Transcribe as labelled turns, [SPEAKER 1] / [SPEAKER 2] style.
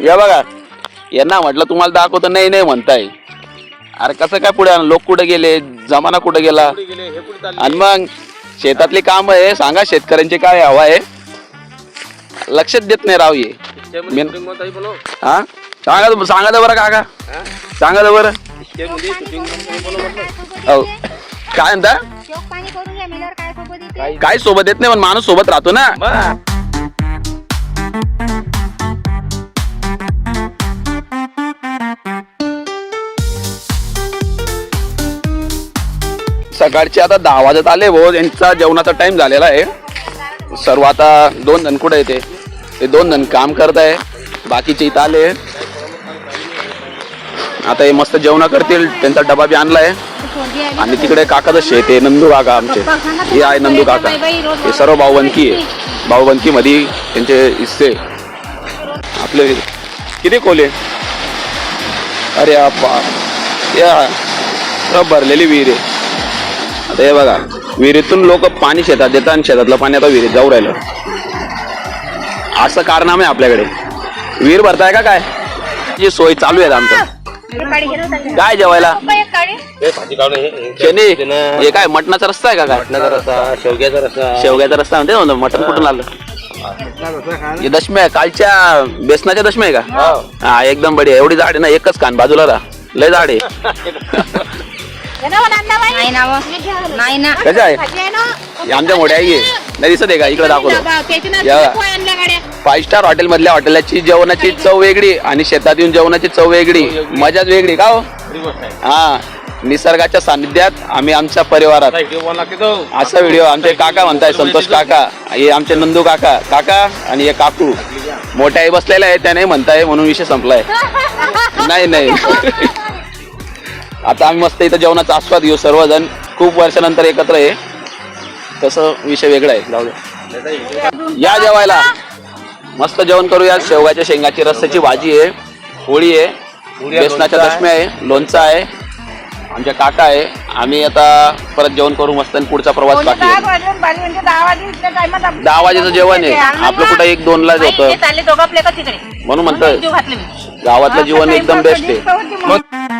[SPEAKER 1] या बघा यांना म्हटलं तुम्हाला दाखवतो नाही नाही म्हणताय. अरे कसं काय पुढे लोक कुठे गेले, जमाना कुठे गेला. आणि मग शेतातली काम आहे सांगा शेतकऱ्यांची काय हवा आहे लक्षात देत नाही राव ये. हा सांगा बरं काका सांगा बरं काय म्हणता काय सोबत येत नाही पण माणूस सोबत राहतो ना. सकाळचे आता 10 वाजत आले भाऊ. यांचा जेवणाचा टाइम झालेला आहे. सर्व आता 2 जण कुठे येते ते 2 जण काम करत आहे. बाकीचे इथं आले आता हे मस्त जेवण करतील. त्यांचा डबा बी आणलाय. आणि तिकडे काकाचं शेत आहे नंदू काका आमचे. हे आहे नंदू काका. हे सर्व भाऊबंदकी आहे. भाऊबंदकी मध्ये त्यांचे हिस्से आपले किती कोले. अरे या भरलेली विहीर आहे. आता हे बघा विहिरीतून लोक पाणी शेतात देतात आणि शेतातलं पाणी आता विहिरीत जाऊ राहिलं. असं कारनामे आपल्याकडे. विहीर भरताय का काय जी सोय चालू आहे आमचं. काय जेवायला शनी हे काय मटणाचा रस्ता आहे का काय.
[SPEAKER 2] मटणाचा रस्सा,
[SPEAKER 1] शेवग्याचा रस्ता म्हणते मटण कुठून आलं. हे दशमी आहे कालच्या बेसनाच्या दशमी आहे का. हा एकदम बढिया. एवढी झाड आहे ना एकच कान बाजूला राहा लय झाड आहे. कशा आहे आमच्या मोठ्या आई नाही दिसत आहे का इकडे दाखवतो. 5 स्टार हॉटेल मधल्या हॉटेलाची जेवणाची चव वेगळी आणि शेतात येऊन जेवणाची चव वेगळी मजाच वेगळी का हो. हा निसर्गाच्या सानिध्यात आम्ही आमच्या परिवारात असा व्हिडिओ. आमचे काका म्हणताय संतोष काका, हे आमचे नंदू काका काका आणि हे काकू. मोठ्या आई बसलेल्या आहे त्या नाही म्हणताय म्हणून विषय संपलाय. नाही नाही आता आम्ही मस्त इथं जेवणाचा आस्वाद घेऊ सर्वजण. खूप वर्षानंतर एकत्र आहे तसं विषय वेगळा आहे. जाऊ दे या जेवायला मस्त जेवण करूया. शेवगाच्या शेंगाची रस्त्याची भाजी आहे, पोळी आहे, बेसनाच्या दशम्या आहे, लोणचं आहे, आमच्या काका आहे. आम्ही आता परत जेवण करू मस्त आणि पुढचा प्रवास बाकी आहे. 10 वाजेचं जेवण आहे आपलं कुठं 1-2 लाच होतं म्हणून म्हणतोय गावातलं जीवन एकदम बेस्ट आहे.